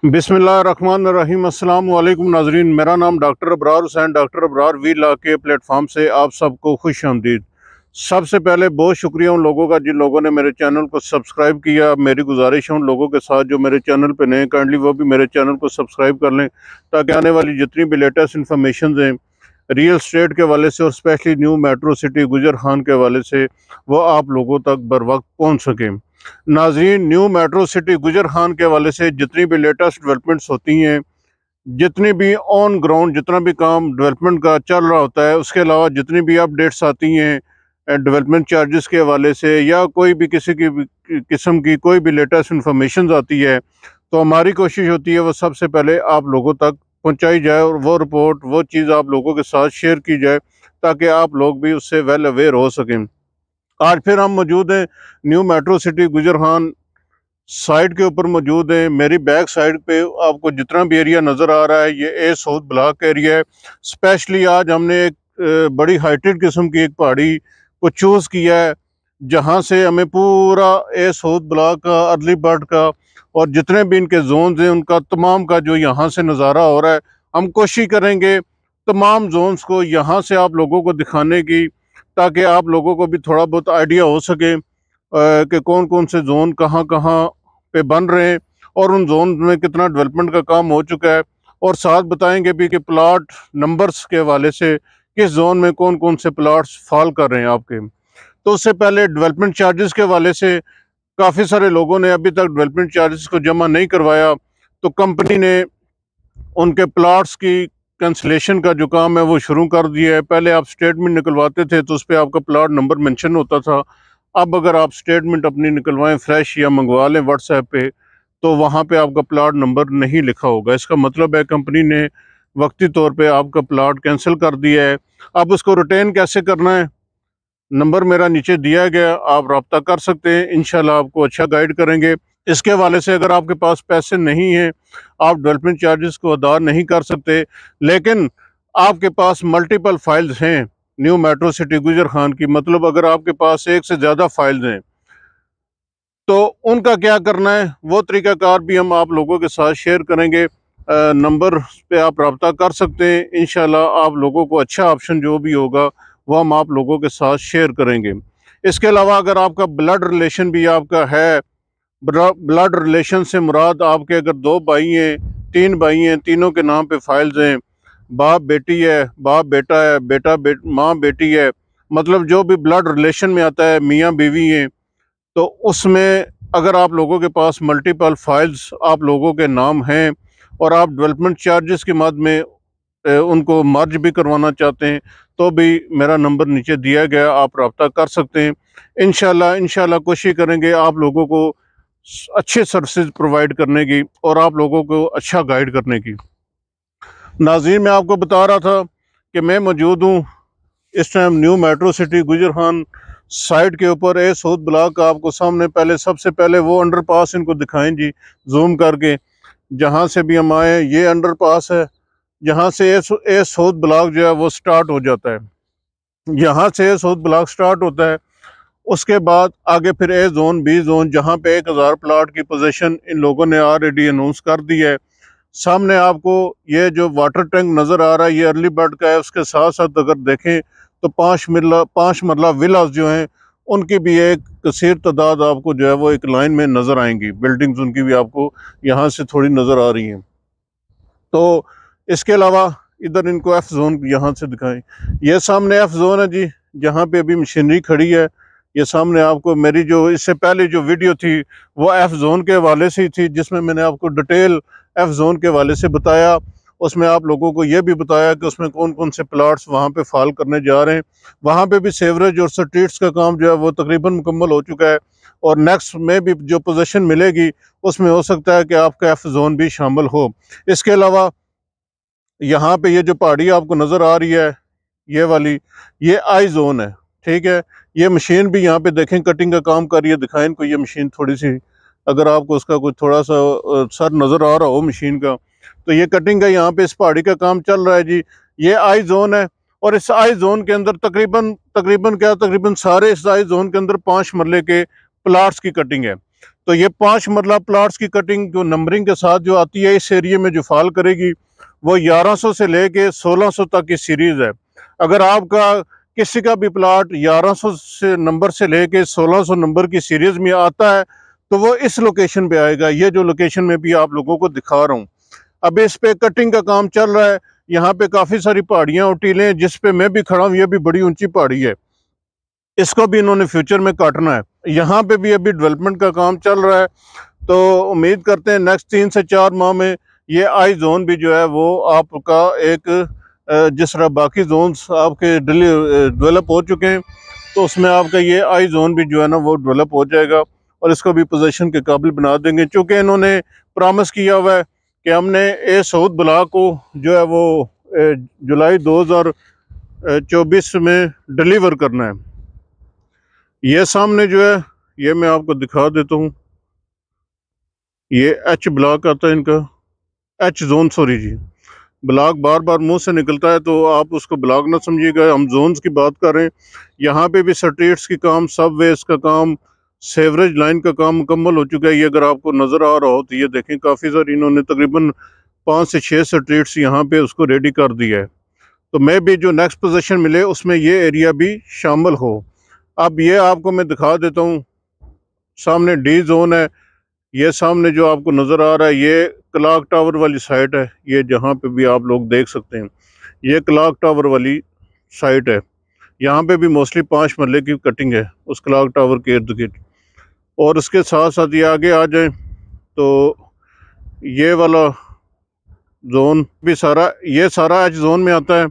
बिस्मिल्लाहिर्रहमानिर्रहीम। अस्सलाम वालेकुम नाजरीन, मेरा नाम doctor Abrar Hussain, doctor Abrar V law के प्लेटफॉर्म से आप सबको खुश आमदीद। सबसे पहले बहुत शुक्रिया उन लोगों का जिन लोगों ने मेरे चैनल को सब्सक्राइब किया। मेरी गुजारिश है उन लोगों के साथ जो मेरे चैनल पे नए, काइंडली वो भी मेरे चैनल को सब्सक्राइब कर लें ताकि आने वाली जितनी भी लेटेस्ट इन्फॉर्मेशन हैं रियल स्टेट के हवाले से और स्पेशली न्यू मेट्रो सिटी गुजर खान के हवाले से वो आप लोगों तक बर वक्त पहुँच सकें। नाज़रीन, न्यू मेट्रो सिटी गुजर खान के हवाले से जितनी भी लेटेस्ट डेवलपमेंट्स होती हैं, जितनी भी ऑन ग्राउंड जितना भी काम डेवलपमेंट का चल रहा होता है, उसके अलावा जितनी भी अपडेट्स आती हैं डेवलपमेंट चार्जेस के हवाले से या कोई भी किसी की भी किस्म की कोई भी लेटेस्ट इंफॉर्मेशन आती है, तो हमारी कोशिश होती है वो सबसे पहले आप लोगों तक पहुंचाई जाए और वो रिपोर्ट वो चीज़ आप लोगों के साथ शेयर की जाए ताकि आप लोग भी उससे वेल अवेयर हो सकें। आज फिर हम मौजूद हैं न्यू मेट्रो सिटी गुजर खान साइड के ऊपर मौजूद हैं। मेरी बैक साइड पे आपको जितना भी एरिया नज़र आ रहा है ये ए साउथ ब्लॉक एरिया है। स्पेशली आज हमने एक बड़ी हाइटेड किस्म की एक पहाड़ी को चूज़ किया है जहाँ से हमें पूरा ए साउथ ब्लॉक का, अर्ली बर्ड का और जितने भी इनके जोन्स हैं उनका तमाम का जो यहाँ से नज़ारा हो रहा है, हम कोशिश करेंगे तमाम जोन्स को यहाँ से आप लोगों को दिखाने की ताकि आप लोगों को भी थोड़ा बहुत आइडिया हो सके कि कौन कौन से जोन कहाँ कहाँ पे बन रहे हैं और उन जोन में कितना डेवलपमेंट का काम हो चुका है, और साथ बताएंगे भी कि प्लाट नंबर्स के हवाले से किस जोन में कौन कौन से प्लाट्स फॉल कर रहे हैं आपके। तो उससे पहले डेवलपमेंट चार्जेस के हवाले से काफ़ी सारे लोगों ने अभी तक डेवलपमेंट चार्जेस को जमा नहीं करवाया, तो कंपनी ने उनके प्लाट्स की कैंसलेशन का जो काम है वो शुरू कर दिया है। पहले आप स्टेटमेंट निकलवाते थे तो उस पर आपका प्लाट नंबर मेंशन होता था। अब अगर आप स्टेटमेंट अपनी निकलवाएं फ्रेश या मंगवा लें व्हाट्सएप पे, तो वहाँ पे आपका प्लाट नंबर नहीं लिखा होगा। इसका मतलब है कंपनी ने वक्ती तौर पे आपका प्लाट कैंसिल कर दिया है। अब उसको रिटेन कैसे करना है, नंबर मेरा नीचे दिया गया, आप रब्ता कर सकते हैं, इंशाल्लाह आपको अच्छा गाइड करेंगे। इसके हवाले से अगर आपके पास पैसे नहीं हैं, आप डेवलपमेंट चार्जेस को अदा नहीं कर सकते, लेकिन आपके पास मल्टीपल फाइल्स हैं न्यू मेट्रो सिटी गुजर खान की, मतलब अगर आपके पास एक से ज़्यादा फाइल्स हैं तो उनका क्या करना है वो तरीक़ाकार भी हम आप लोगों के साथ शेयर करेंगे। नंबर पे आप रब्ता कर सकते हैं, इंशाल्लाह आप लोगों को अच्छा ऑप्शन जो भी होगा वो हम आप लोगों के साथ शेयर करेंगे। इसके अलावा अगर आपका ब्लड रिलेशन भी आपका है, ब्लड रिलेशन से मुराद आपके अगर 2 भाई हैं, 3 भाई हैं, तीनों के नाम पे फाइल्स हैं, बाप बेटी है, बाप बेटा है, माँ बेटी है, मतलब जो भी ब्लड रिलेशन में आता है, मियाँ बीवी हैं, तो उसमें अगर आप लोगों के पास मल्टीपल फाइल्स आप लोगों के नाम हैं और आप डेवलपमेंट चार्जेस के मद में उनको मर्ज भी करवाना चाहते हैं, तो भी मेरा नंबर नीचे दिया गया, आप रब्ता कर सकते हैं। इंशाल्लाह कोशिश करेंगे आप लोगों को अच्छे सर्विसेज प्रोवाइड करने की और आप लोगों को अच्छा गाइड करने की। नाज़रीन, मैं आपको बता रहा था कि मैं मौजूद हूँ इस टाइम न्यू मेट्रो सिटी गुजर खान साइड के ऊपर ए साउथ ब्लॉक का। आपको सामने पहले सबसे पहले वो अंडरपास इनको दिखाएं जी जूम करके, जहाँ से भी हम आए ये अंडरपास है, यहाँ से ए साउथ ब्लॉक जो है वो स्टार्ट हो जाता है। यहाँ से ए साउथ ब्लॉक स्टार्ट होता है, उसके बाद आगे फिर ए जोन बी जोन जहाँ पे 1000 प्लाट की पोजीशन इन लोगों ने ऑलरेडी अनाउंस कर दी है। सामने आपको ये जो वाटर टैंक नज़र आ रहा है ये अर्ली बर्ड का है। उसके साथ साथ अगर देखें तो 5 मरला विलास जो हैं उनकी भी एक कसीर तादाद आपको जो है वो एक लाइन में नज़र आएंगी। बिल्डिंग्स उनकी भी आपको यहाँ से थोड़ी नज़र आ रही हैं। तो इसके अलावा इधर इनको एफ जोन यहाँ से दिखाएं, ये सामने एफ जोन है जी, जहाँ पे अभी मशीनरी खड़ी है। ये सामने आपको मेरी जो इससे पहले जो वीडियो थी वो एफ जोन के हवाले से ही थी, जिसमें मैंने आपको डिटेल एफ जोन के हवाले से बताया। उसमें आप लोगों को ये भी बताया कि उसमें कौन कौन से प्लाट्स वहाँ पे फॉल करने जा रहे हैं। वहाँ पे भी सेवरेज और स्ट्रीट्स का काम जो है वो तकरीबन मुकम्मल हो चुका है, और नेक्स्ट में भी जो पोजीशन मिलेगी उसमें हो सकता है कि आपका एफ जोन भी शामिल हो। इसके अलावा यहाँ पे ये जो पहाड़ी आपको नज़र आ रही है ये वाली, ये आई जोन है, ठीक है। ये मशीन भी यहाँ पे देखें कटिंग का काम कर रही है, दिखाएं इनको ये मशीन थोड़ी सी, अगर आपको उसका कुछ थोड़ा सा सर नज़र आ रहा हो मशीन का, तो ये कटिंग का यहाँ पे इस पहाड़ी का काम चल रहा है जी। ये आई जोन है, और इस आई जोन के अंदर तकरीबन सारे इस आई जोन के अंदर 5 मरले के प्लाट्स की कटिंग है। तो ये 5 मरला प्लाट्स की कटिंग जो नंबरिंग के साथ जो आती है, इस एरिया में जो फाल करेगी वो 1100 से लेके 1600 तक की सीरीज है। अगर आपका किसी का भी प्लाट 1100 से नंबर से लेके 1600 नंबर की सीरीज में आता है तो वो इस लोकेशन पे आएगा। ये जो लोकेशन में भी आप लोगों को दिखा रहा हूँ, अब इस पे कटिंग का काम चल रहा है। यहाँ पे काफ़ी सारी पहाड़ियाँ और टीलें हैं जिस पे मैं भी खड़ा हूँ, ये भी बड़ी ऊंची पहाड़ी है, इसको भी इन्होंने फ्यूचर में काटना है। यहाँ पे भी अभी डेवलपमेंट का काम चल रहा है, तो उम्मीद करते हैं नेक्स्ट 3 से 4 माह में ये आई जोन भी जो है वो आपका एक जिस तरह बाकी जोन्स आपके डेवलप हो चुके हैं, तो उसमें आपका ये आई जोन भी जो है ना वो डेवलप हो जाएगा और इसको भी पोजीशन के काबिल बना देंगे। चूँकि इन्होंने प्रॉमिस किया हुआ है कि हमने ए सऊद ब्लॉक को जो है वो जुलाई 2024 में डिलीवर करना है। ये सामने जो है ये मैं आपको दिखा देता हूँ, ये एच ब्लॉक आता है इनका, एच जोन, सॉरी जी, ब्लॉक बार बार मुंह से निकलता है तो आप उसको ब्लॉक ना समझिएगा, हम जोन्स की बात कर रहे हैं। यहाँ पे भी स्ट्रीट्स की काम, सबवेज का काम, सेवरेज लाइन का काम मुकम्मल हो चुका है। ये अगर आपको नज़र आ रहा हो तो ये देखें, काफ़ी सारी इन्होंने तकरीबन 5 से 6 स्ट्रीट्स यहाँ पे उसको रेडी कर दिया है। तो मैं भी जो नेक्स्ट पोजीशन मिले उसमें ये एरिया भी शामिल हो। अब ये आपको मैं दिखा देता हूँ, सामने डी जोन है, ये सामने जो आपको नज़र आ रहा है ये क्लॉक टावर वाली साइट है। ये जहाँ पे भी आप लोग देख सकते हैं ये क्लॉक टावर वाली साइट है। यहाँ पे भी मोस्टली 5 मरले की कटिंग है उस क्लॉक टावर के इर्द गिर्द। और उसके साथ साथ ये आगे आ जाए तो ये वाला जोन भी सारा, ये सारा एच जोन में आता है।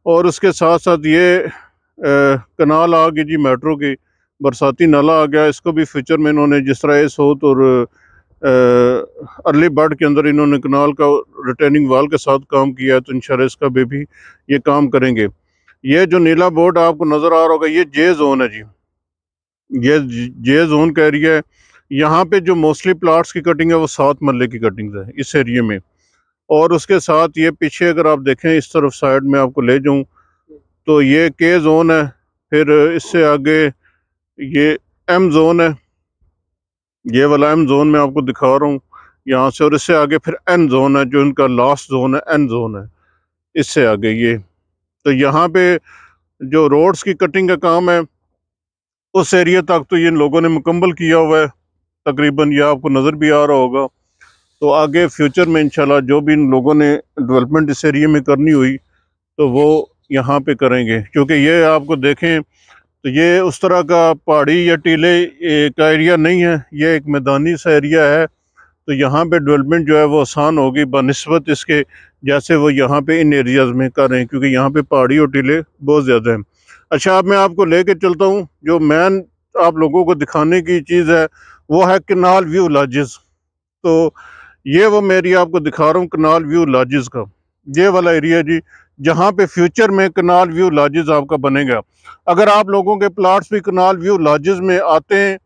और उसके साथ साथ ये कनाल आ गई जी मेट्रो की, बरसाती नाला आ गया। इसको भी फ्यूचर में इन्होंने जिस तरह इस होत और अर्ली बर्ड के अंदर इन्होंने कनाल का रिटेनिंग वाल के साथ काम किया है, तो इंशाल्लाह इसका भी ये काम करेंगे। ये जो नीला बोर्ड आपको नज़र आ रहा होगा ये जे जोन है जी, ये जे जोन का एरिया है। यहाँ पे जो मोस्टली प्लाट्स की कटिंग है वो 7 मरले की कटिंग है इस एरिया में। और उसके साथ ये पीछे अगर आप देखें इस तरफ साइड में आपको ले जाऊँ तो ये के जोन है, फिर इससे आगे ये एम जोन है, ये वाला एम जोन मैं आपको दिखा रहा हूँ यहाँ से। और इससे आगे फिर एन जोन है जो इनका लास्ट जोन है, एन जोन है इससे आगे ये। तो यहाँ पे जो रोड्स की कटिंग का काम है उस एरिया तक तो ये इन लोगों ने मुकम्मल किया हुआ है तकरीबन, ये आपको नज़र भी आ रहा होगा। तो आगे फ्यूचर में इंशाल्लाह जो भी इन लोगों ने डेवलपमेंट इस एरिया में करनी हुई तो वो यहाँ पे करेंगे। क्योंकि ये आपको देखें तो ये उस तरह का पहाड़ी या टीले का एरिया नहीं है, ये एक मैदानी सा एरिया है। तो यहाँ पे डेवलपमेंट जो है वो आसान होगी बनिस्बत इसके जैसे वो यहाँ पे इन एरियाज़ में कर रहे हैं, क्योंकि यहाँ पे पहाड़ी और टीले बहुत ज़्यादा हैं। अच्छा, अब मैं आपको लेके चलता हूँ, जो मैन आप लोगों को दिखाने की चीज़ है वो है कनाल व्यू लॉजेस। तो ये वो मेरी आपको दिखा रहा हूँ कनाल व्यू लॉजेस का ये वाला एरिया जी, जहाँ पे फ्यूचर में कनाल व्यू लॉजेस आपका बनेगा। अगर आप लोगों के प्लाट्स भी कनाल व्यू लॉजेस में आते हैं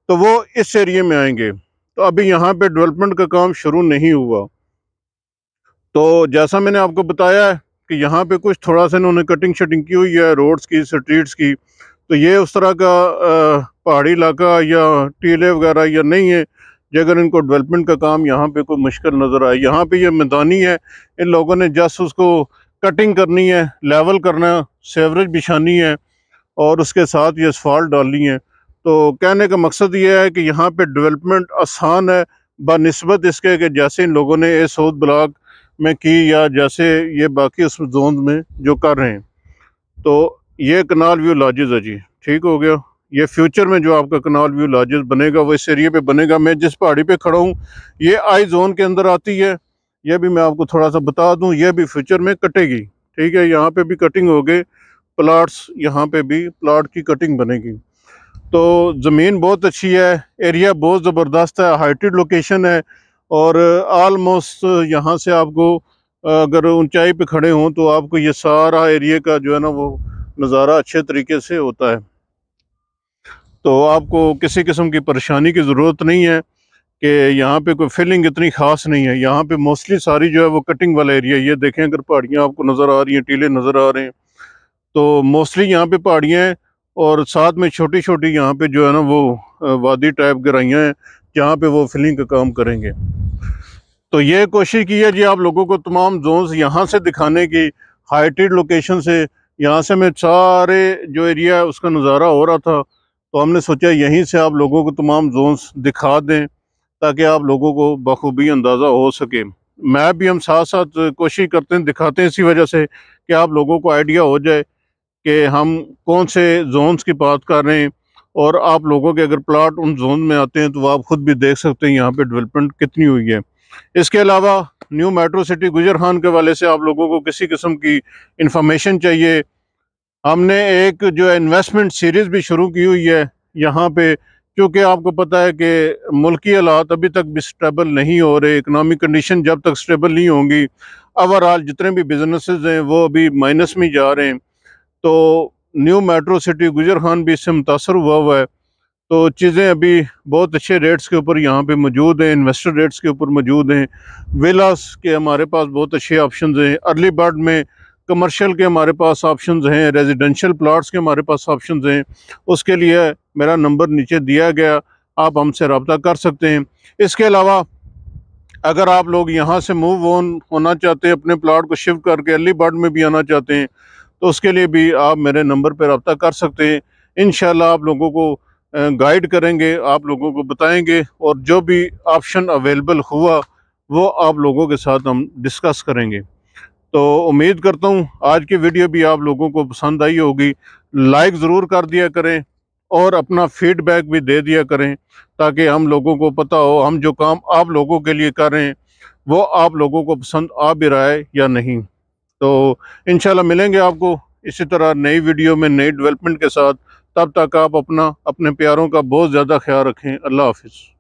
तो वो इस एरिया में आएंगे। तो अभी यहाँ पे डेवलपमेंट का काम शुरू नहीं हुआ। तो जैसा मैंने आपको बताया है कि यहाँ पे कुछ थोड़ा सा इन्होंने कटिंग शटिंग की हुई है रोड्स की, स्ट्रीट्स की। तो ये उस तरह का पहाड़ी इलाका या टीले वगैरह या नहीं है जो अगर इनको डेवलपमेंट का काम यहाँ पे कोई मुश्किल नज़र आए। यहाँ पे ये मैदानी है, इन लोगों ने जस्ट उसको कटिंग करनी है, लेवल करना, सेवरेज बिछानी है और उसके साथ ये असफाल्ट डालनी है। तो कहने का मकसद ये है कि यहाँ पे डेवलपमेंट आसान है बनिस्बत इसके कि जैसे इन लोगों ने ए सऊद ब्लॉक में की या जैसे ये बाकी उस जोन में जो कर रहे हैं। तो ये कनाल व्यू लॉजेस है जी, ठीक हो गया। ये फ्यूचर में जो आपका कनाल व्यू लॉजेस बनेगा वो इस एरिया पे बनेगा। मैं जिस पहाड़ी पे खड़ा हूँ ये आई जोन के अंदर आती है, ये भी मैं आपको थोड़ा सा बता दूँ, ये भी फ्यूचर में कटेगी, ठीक है। यहाँ पे भी कटिंग हो गई प्लाट्स, यहाँ पे भी प्लाट की कटिंग बनेगी। तो ज़मीन बहुत अच्छी है, एरिया बहुत ज़बरदस्त है, हाइटेड लोकेशन है और आलमोस्ट यहाँ से आपको अगर ऊंचाई पे खड़े हों तो आपको ये सारा एरिया का जो है ना वो नज़ारा अच्छे तरीके से होता है। तो आपको किसी किस्म की परेशानी की ज़रूरत नहीं है कि यहाँ पे कोई फीलिंग इतनी ख़ास नहीं है। यहाँ पे मोस्टली सारी जो है वो कटिंग वाला एरिया, ये देखें अगर पहाड़ियाँ आपको नज़र आ रही हैं, टीले नज़र आ रहे हैं, तो मोस्टली यहाँ पे पहाड़ियाँ हैं और साथ में छोटी छोटी यहाँ पे जो है ना वो वादी टाइप गहराइयाँ हैं जहाँ पे वो फिलिंग का काम करेंगे। तो ये कोशिश की है जी आप लोगों को तमाम जोन्स यहाँ से दिखाने की, हाइटेड लोकेशन से। यहाँ से मैं सारे जो एरिया है उसका नज़ारा हो रहा था, तो हमने सोचा यहीं से आप लोगों को तमाम जोन्स दिखा दें ताकि आप लोगों को बखूबी अंदाज़ा हो सके। मैप भी हम साथ साथ कोशिश करते हैं दिखाते हैं, इसी वजह से कि आप लोगों को आइडिया हो जाए कि हम कौन से जोन्स की बात कर रहे हैं। और आप लोगों के अगर प्लाट उन जोन में आते हैं तो आप खुद भी देख सकते हैं यहाँ पे डेवलपमेंट कितनी हुई है। इसके अलावा न्यू मेट्रो सिटी गुजरखान के वाले से आप लोगों को किसी किस्म की इंफॉर्मेशन चाहिए, हमने एक जो है इन्वेस्टमेंट सीरीज़ भी शुरू की हुई है यहाँ पे। क्योंकि आपको पता है कि मुल्की हालात अभी तक भी स्टेबल नहीं हो रहे, इकनॉमिक कंडीशन जब तक स्टेबल नहीं होंगी, ओवरऑल जितने भी बिजनेसेस हैं वो अभी माइनस में जा रहे हैं। तो न्यू मेट्रो सिटी गुजरखान भी इससे मुतासर हुआ है। तो चीज़ें अभी बहुत अच्छे रेट्स के ऊपर यहाँ पे मौजूद हैं, इन्वेस्टर रेट्स के ऊपर मौजूद हैं। विलास के हमारे पास बहुत अच्छे ऑप्शंस हैं, अर्ली बर्ड में कमर्शियल के हमारे पास ऑप्शंस हैं, रेजिडेंशियल प्लॉट्स के हमारे पास ऑप्शंस हैं। उसके लिए मेरा नंबर नीचे दिया गया, आप हमसे रब्ता कर सकते हैं। इसके अलावा अगर आप लोग यहाँ से मूव ऑन होना चाहते हैं, अपने प्लॉट को शिफ्ट करके अर्ली बर्ड में भी आना चाहते हैं, तो उसके लिए भी आप मेरे नंबर पर रब्ता कर सकते हैं। इंशाल्लाह आप लोगों को गाइड करेंगे, आप लोगों को बताएंगे, और जो भी ऑप्शन अवेलेबल हुआ वो आप लोगों के साथ हम डिस्कस करेंगे। तो उम्मीद करता हूँ आज की वीडियो भी आप लोगों को पसंद आई होगी। लाइक ज़रूर कर दिया करें और अपना फीडबैक भी दे दिया करें ताकि हम लोगों को पता हो हम जो काम आप लोगों के लिए कर रहे हैं वो आप लोगों को पसंद आ भी रहा है या नहीं। तो इंशाल्लाह मिलेंगे आपको इसी तरह नई वीडियो में नई डेवलपमेंट के साथ। तब तक आप अपना अपने प्यारों का बहुत ज़्यादा ख्याल रखें। अल्लाह हाफिज़।